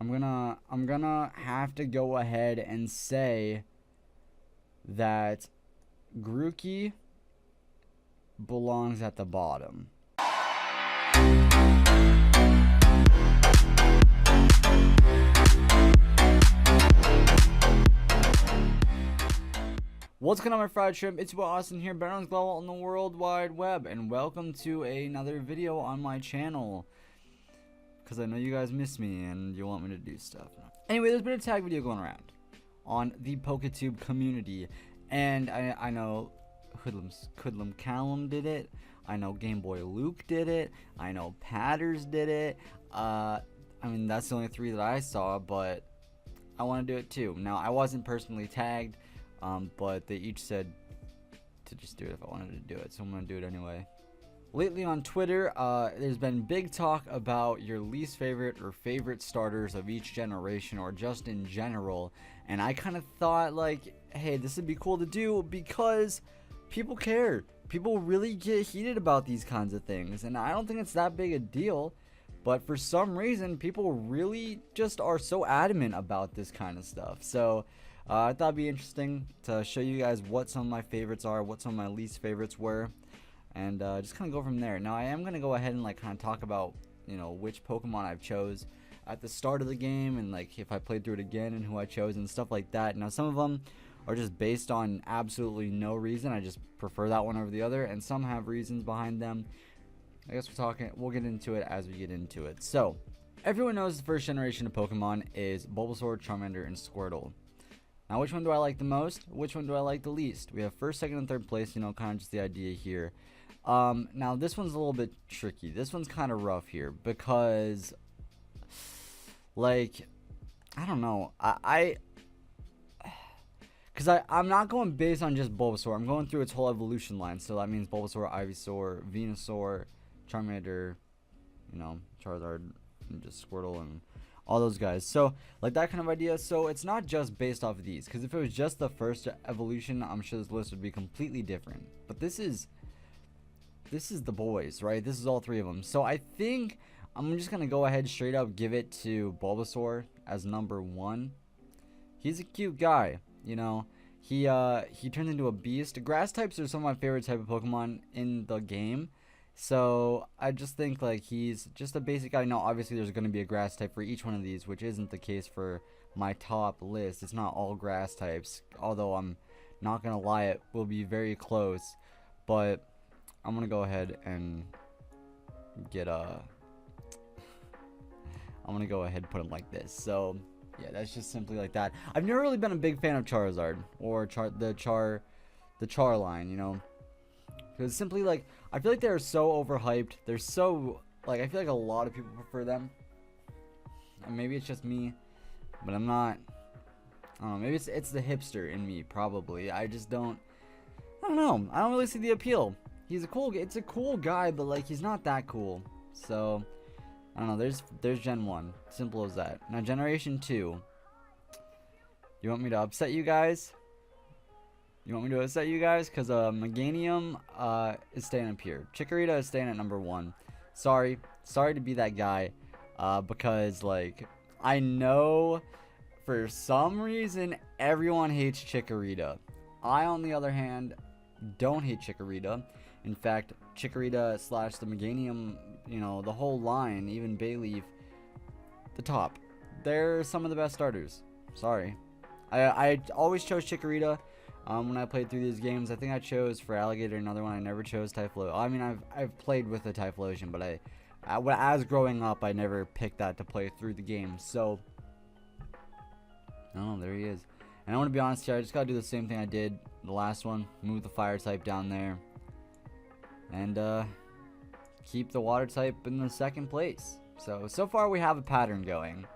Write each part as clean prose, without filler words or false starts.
I'm gonna have to go ahead and say that Grookey belongs at the bottom. What's going on, my fried shrimp? It's Austin here, better known as Glowl on the World Wide Web, and welcome to another video on my channel. Because I know you guys miss me and you want me to do stuff. Anyway, there's been a tag video going around on the PokeTube community, and I know Hoodlum Callum did it. I know Game Boy Luke did it. I know Patters did it. I mean, that's the only three that I saw, but I want to do it too. Now, I wasn't personally tagged. But they each said to just do it if I wanted to do it, so I'm gonna do it anyway. Lately on Twitter, there's been big talk about your least favorite or favorite starters of each generation, or just in general, and I kind of thought, like, hey, this would be cool to do because people care. People really get heated about these kinds of things, and I don't think it's that big a deal, but for some reason, people really just are so adamant about this kind of stuff. So I thought it'd be interesting to show you guys what some of my favorites are, what some of my least favorites were, and just kind of go from there. Now, I am going to go ahead and like kind of talk about, you know, which Pokemon I've chose at the start of the game, and like if I played through it again and who I chose and stuff like that. Now, some of them are just based on absolutely no reason. I just prefer that one over the other, and some have reasons behind them. I guess we'll get into it as we get into it. So, everyone knows the first generation of Pokemon is Bulbasaur, Charmander, and Squirtle. Now, which one do I like the most? Which one do I like the least? We have first, second, and third place, you know, kind of just the idea here. Now, this one's a little bit tricky. This one's kind of rough here because, like, I don't know. Because I'm not going based on just Bulbasaur. I'm going through its whole evolution line. So that means Bulbasaur, Ivysaur, Venusaur, Charmander, you know, Charizard, and just Squirtle, and all those guys. So like that kind of idea. So it's not just based off of these, because if it was just the first evolution, I'm sure this list would be completely different. But this is the boys, right? This is all three of them. So I think I'm just gonna go ahead straight up give it to Bulbasaur as number one. He's a cute guy, you know. He turns into a beast. Grass types are some of my favorite type of Pokemon in the game. So I just think like he's just a basic guy. Now, obviously there's going to be a grass type for each one of these, which isn't the case for my top list. It's not all grass types, although I'm not going to lie, it will be very close. But I'm going to go ahead and get I'm going to go ahead and put him like this. So yeah, that's just simply like that. I've never really been a big fan of Charizard or the Char line, you know. Because simply, like, I feel like they're so overhyped. They're so, like, I feel like a lot of people prefer them. And maybe it's just me, but I'm not. I don't know. Maybe it's the hipster in me, probably. I just don't. I don't know. I don't really see the appeal. It's a cool guy, but like he's not that cool. So I don't know. There's Gen 1. Simple as that. Now Generation 2. You want me to upset you guys? Because Meganium is staying up here. Chikorita is staying at number 1. Sorry to be that guy, because like I know for some reason everyone hates Chikorita. I, on the other hand, don't hate Chikorita. In fact, Chikorita slash the Meganium, you know, the whole line, even Bayleaf, the top. They're some of the best starters. Sorry, I always chose Chikorita. When I played through these games, I think I chose for Alligator another one. I never chose Typhlosion. I mean, I've played with the Typhlosion, but as growing up, I never picked that to play through the game. So, oh, there he is. And I want to be honest here, I just gotta do the same thing I did the last one. Move the fire type down there, and keep the water type in the second place. So far we have a pattern going.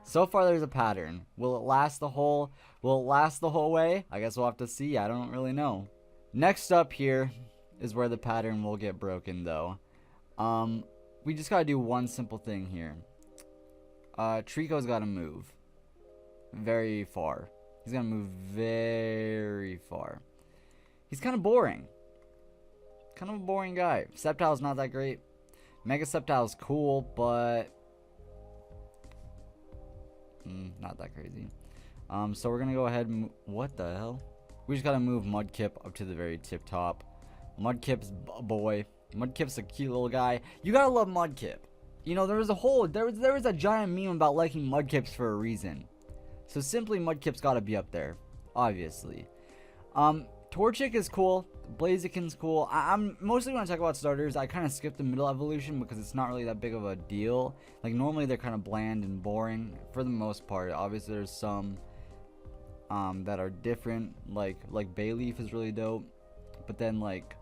So far there's a pattern. Will it last the whole way? I guess we'll have to see. I don't really know. Next up here is where the pattern will get broken though. We just gotta do one simple thing here. Trico's gotta move very far. He's gonna move very far. He's kind of boring. Kind of a boring guy. Sceptile's not that great. Mega Sceptile's cool, but Not that crazy. So we're gonna go ahead and what the hell? We just gotta move Mudkip up to the very tip top. Mudkip's a boy. Mudkip's a cute little guy. You gotta love Mudkip. You know, there was a giant meme about liking Mudkips for a reason. So simply Mudkip's gotta be up there, obviously. Torchic is cool. Blaziken's cool. I'm mostly when I talk about starters, I kind of skip the middle evolution because it's not really that big of a deal. Like normally they're kind of bland and boring for the most part. Obviously there's some that are different. Like Bayleaf is really dope, but then like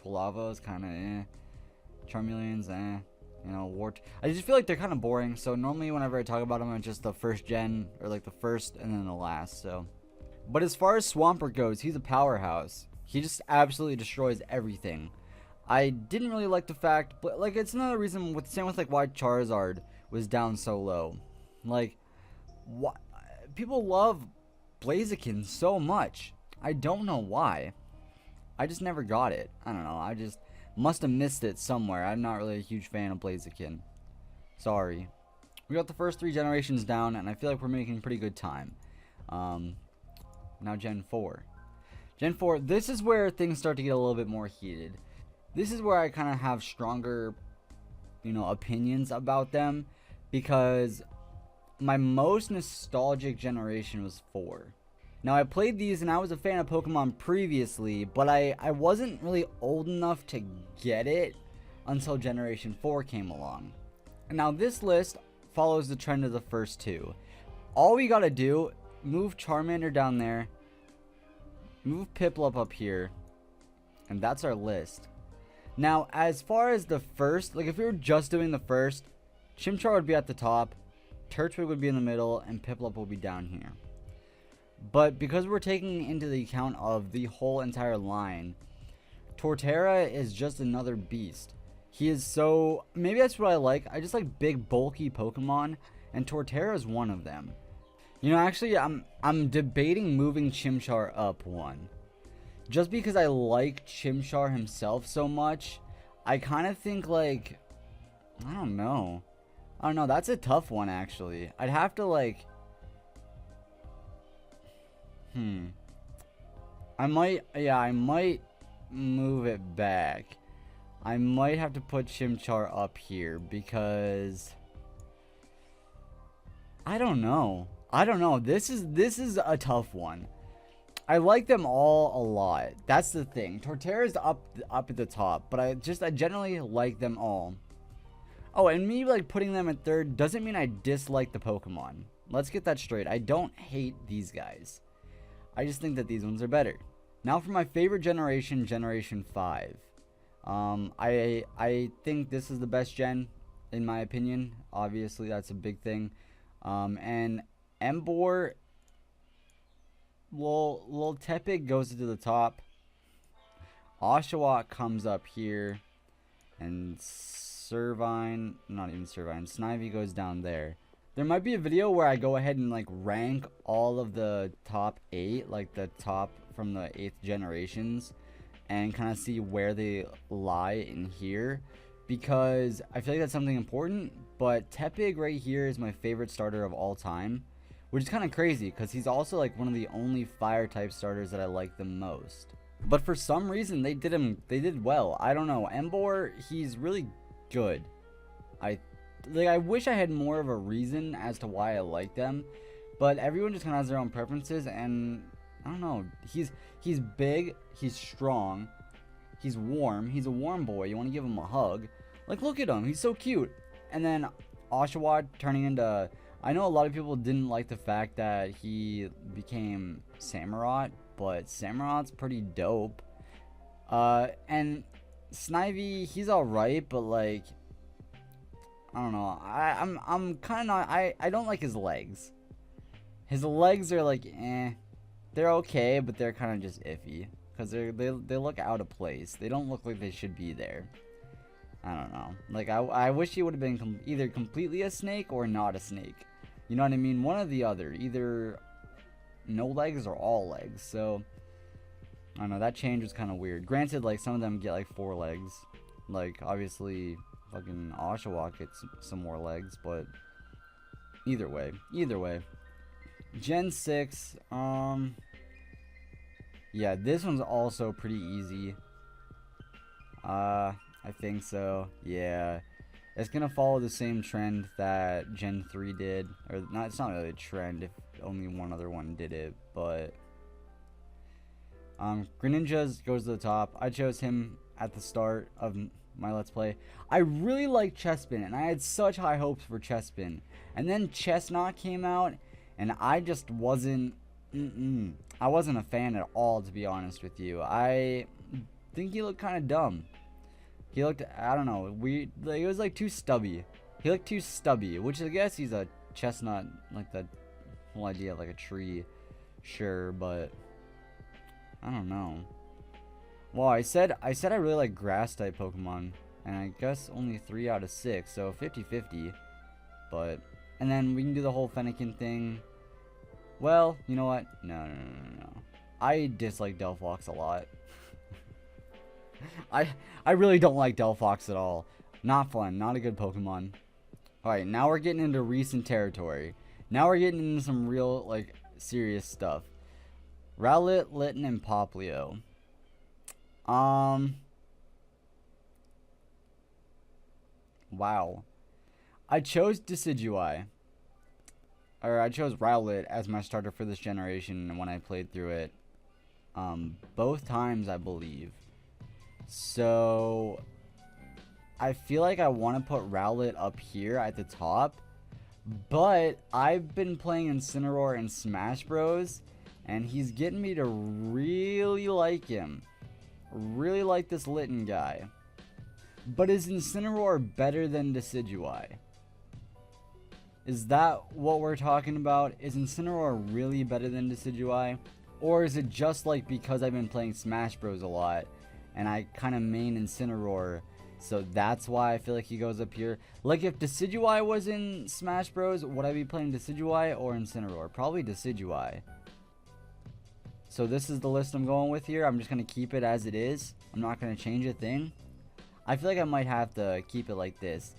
Quilava is kind of Charmeleon's you know, Wart. I just feel like they're kind of boring. So normally whenever I talk about them, it's just the first gen or like the first and then the last. So. But as far as Swampert goes, he's a powerhouse. He just absolutely destroys everything. I didn't really like the fact, but like it's another reason with same with like why Charizard was down so low. Like, why people love Blaziken so much. I don't know why. I just never got it. I don't know. I just must have missed it somewhere. I'm not really a huge fan of Blaziken. Sorry. We got the first 3 generations down, and I feel like we're making pretty good time. Now Gen 4. Gen 4, this is where things start to get a little bit more heated. This is where I kind of have stronger, you know, opinions about them. Because my most nostalgic generation was 4. Now I played these and I was a fan of Pokemon previously. But I wasn't really old enough to get it until Generation 4 came along. Now this list follows the trend of the first 2. All we gotta do, move Charmander down there, move Piplup up here, and that's our list. Now as far as the first, like if we were just doing the first, Chimchar would be at the top, Turtwig would be in the middle, and Piplup will be down here. But because we're taking into the account of the whole entire line, Torterra is just another beast. He is so, maybe that's what I like. I just like big bulky Pokemon, and Torterra is one of them. You know, actually, I'm debating moving Chimchar up 1. Just because I like Chimchar himself so much, I kind of think like, I don't know. That's a tough one actually. I'd have to like, I might move it back. I might have to put Chimchar up here because I don't know. This is a tough one. I like them all a lot. That's the thing. Torterra's up at the top, but I generally like them all. Oh, and me like putting them at 3rd doesn't mean I dislike the Pokemon. Let's get that straight. I don't hate these guys. I just think that these ones are better. Now for my favorite generation, Generation 5. I think this is the best gen, in my opinion. Obviously, that's a big thing. And Emboar, Lil Tepig goes to the top. Oshawott comes up here. And Snivy goes down there. There might be a video where I go ahead and like rank all of the top 8, like the top from the 8th generations, and kind of see where they lie in here, because I feel like that's something important. But Tepig right here is my favorite starter of all time, which is kind of crazy because he's also like one of the only fire type starters that I like the most. But for some reason they did well. I don't know. Emboar, he's really good. I wish I had more of a reason as to why I like them, but everyone just kind of has their own preferences, and I don't know. He's big, he's strong, he's warm. He's a warm boy. You want to give him a hug. Like, look at him. He's so cute. And then Oshawott turning into, I know a lot of people didn't like the fact that he became Samurott, but Samurott's pretty dope. And Snivy, he's alright, but like, I don't know. I'm kind of, I don't like his legs. His legs are like, they're okay, but they're kind of just iffy because they look out of place. They don't look like they should be there. I don't know. Like, I wish he would have been either completely a snake or not a snake. You know what I mean? One or the other. Either no legs or all legs. So, I don't know. That change was kind of weird. Granted, like, some of them get, like, 4 legs. Like, obviously, fucking Oshawott gets some more legs. But, Either way. Gen 6, yeah, this one's also pretty easy. I think so. Yeah. It's gonna follow the same trend that Gen 3 did. Or not, it's not really a trend if only one other one did it, but Greninja goes to the top. I chose him at the start of my Let's Play. I really like Chespin, and I had such high hopes for Chespin. And then Chestnut came out, and I just wasn't I wasn't a fan at all, to be honest with you. I think he looked kind of dumb. He looked, I don't know, weird. Like, it was like too stubby. He looked too stubby, which I guess he's a chestnut, like the whole idea of like a tree, sure, but I don't know. Well, I said I really like grass type Pokemon, and I guess only 3 out of 6, so 50-50. But, and then we can do the whole Fennekin thing. Well, you know what? No. I dislike Delphox a lot. I really don't like Delphox at all. Not fun. Not a good Pokemon. Alright, now we're getting into recent territory. Now we're getting into some real, like, serious stuff. Rowlet, Litten, and Poplio. Wow. I chose Decidueye. Or I chose Rowlet as my starter for this generation when I played through it. Both times, I believe. So I feel like I want to put Rowlet up here at the top, but I've been playing Incineroar in Smash Bros, and he's getting me to really like him. Really like this Litten guy. But is Incineroar better than Decidueye? Is that what we're talking about? Is Incineroar really better than Decidueye? Or is it just like because I've been playing Smash Bros a lot and I kind of main Incineroar, so that's why I feel like he goes up here? Like, if Decidueye was in Smash Bros, would I be playing Decidueye or Incineroar? Probably Decidueye. So this is the list I'm going with here. I'm just going to keep it as it is. I'm not going to change a thing. I feel like I might have to keep it like this.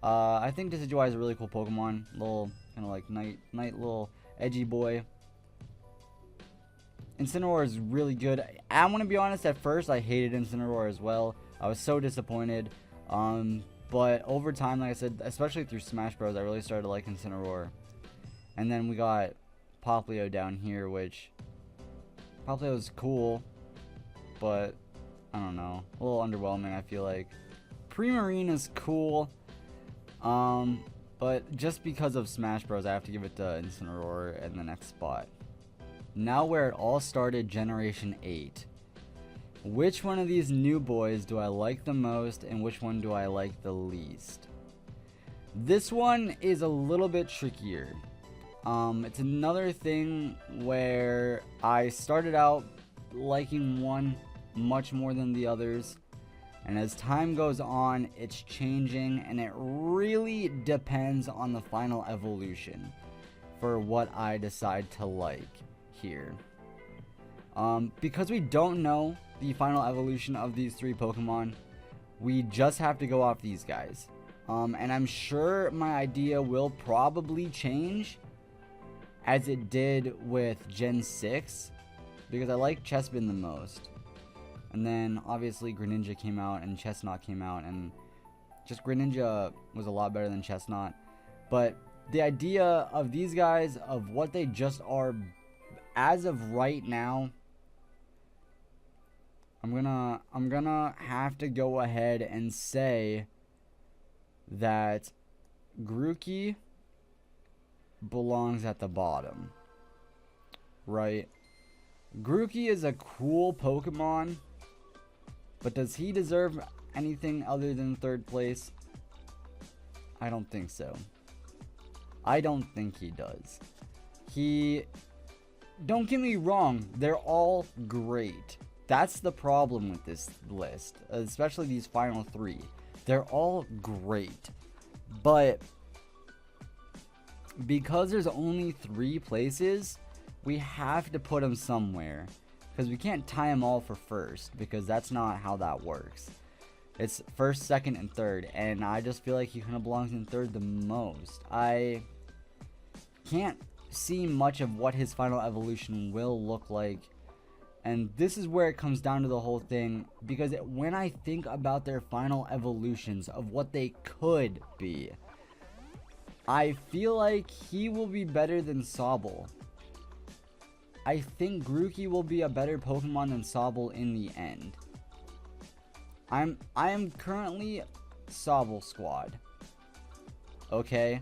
I think Decidueye is a really cool Pokemon. Little, kind of like night little edgy boy. Incineroar is really good. I'm going to be honest, at first I hated Incineroar as well. I was so disappointed. But over time, like I said, especially through Smash Bros, I really started to like Incineroar. And then we got Poplio down here, which Poplio is cool, but I don't know, a little underwhelming, I feel like. Primarine is cool, but just because of Smash Bros, I have to give it to Incineroar in the next spot. Now where it all started, Generation 8. Which one of these new boys do I like the most, and which one do I like the least? This one is a little bit trickier. It's another thing where I started out liking one much more than the others, and as time goes on, it's changing, and it really depends on the final evolution for what I decide to like here. Because we don't know the final evolution of these 3 Pokemon, we just have to go off these guys. And I'm sure my idea will probably change as it did with Gen 6, because I like Chespin the most. And then obviously Greninja came out and Chestnut came out, and just Greninja was a lot better than Chestnut. But the idea of these guys, of what they just are as of right now, I'm gonna have to go ahead and say that Grookey belongs at the bottom. Right? Grookey is a cool Pokemon, but does he deserve anything other than 3rd place? I don't think so. I don't think he does. Don't get me wrong, they're all great. That's the problem with this list, especially these final 3. They're all great, but because there's only 3 places, we have to put them somewhere, because we can't tie them all for 1st, because that's not how that works. It's 1st, 2nd, and 3rd, and I just feel like he kind of belongs in 3rd the most. I can't see much of what his final evolution will look like. And this is where it comes down to the whole thing, because when I think about their final evolutions of what they could be, I feel like he will be better than Sobble. I think Grookey will be a better Pokemon than Sobble in the end. I am currently Sobble squad. Okay?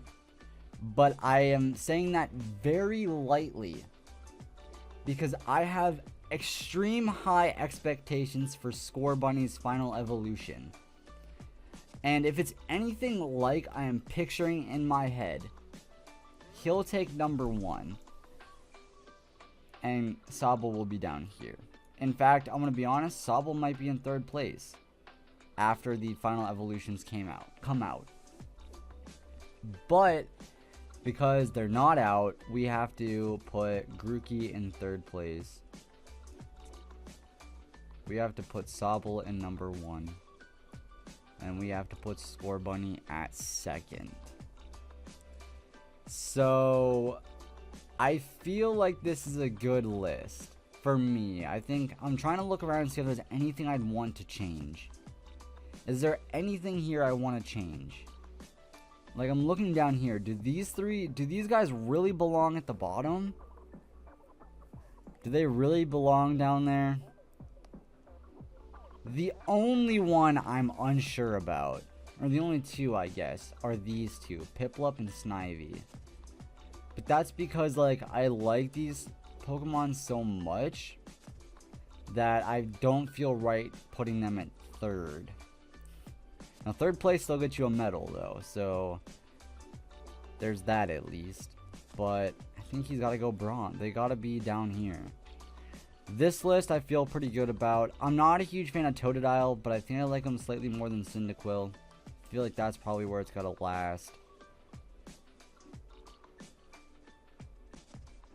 But I am saying that very lightly, because I have extreme high expectations for Scorbunny's final evolution. And if it's anything like I am picturing in my head, he'll take number 1. And Sobble will be down here. In fact, I'm going to be honest, Sobble might be in 3rd place after the final evolutions come out. But because they're not out, we have to put Grookey in 3rd place. We have to put Sobble in number 1. And we have to put Scorbunny at 2nd. So I feel like this is a good list for me. I think I'm trying to look around and see if there's anything I'd want to change. Is there anything here I want to change? Like, I'm looking down here. Do these guys really belong at the bottom? Do they really belong down there? The only one I'm unsure about, or the only two I guess, are these two, Piplup and Snivy. But that's because, like, I like these Pokemon so much that I don't feel right putting them at 3rd. Now 3rd place still gets you a medal though, so there's that at least. But I think he's got to go bronze. They got to be down here. This list I feel pretty good about. I'm not a huge fan of Totodile, but I think I like him slightly more than Cyndaquil. I feel like that's probably where it's got to last.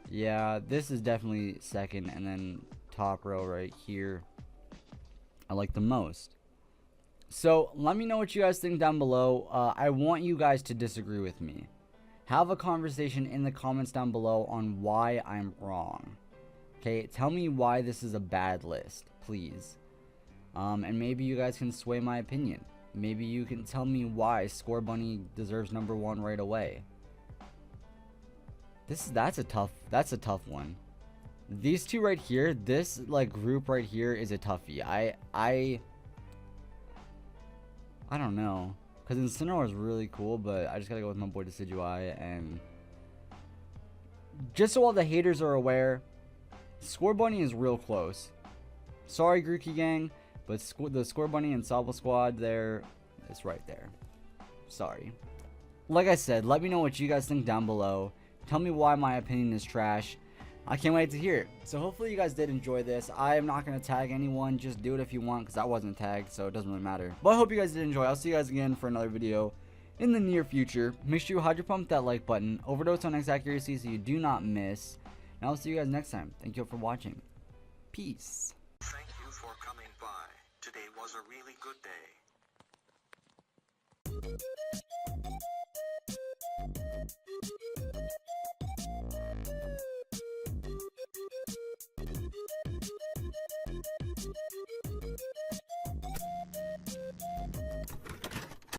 Yeah, this is definitely 2nd, and then top row right here I like the most. So let me know what you guys think down below. I want you guys to disagree with me. Have a conversation in the comments down below on why I'm wrong. Okay, tell me why this is a bad list, please. And maybe you guys can sway my opinion. Maybe you can tell me why Scorbunny deserves number 1 right away. That's a tough one. These two right here, this like group right here is a toughie. I don't know, because Incineroar is really cool, but I just gotta go with my boy Decidueye. And just so all the haters are aware, Scorbunny is real close. Sorry, Grookey gang, but the Scorbunny and Sobble squad there, it's right there. Sorry. Like I said, let me know what you guys think down below. Tell me why my opinion is trash. I can't wait to hear it. So hopefully you guys did enjoy this. I am not going to tag anyone. Just do it if you want, because I wasn't tagged, so it doesn't really matter. But I hope you guys did enjoy. I'll see you guys again for another video in the near future. Make sure you hydro pump that like button. Overdose on X accuracy so you do not miss. And I'll see you guys next time. Thank you for watching. Peace. Thank you for coming by. Today was a really good day.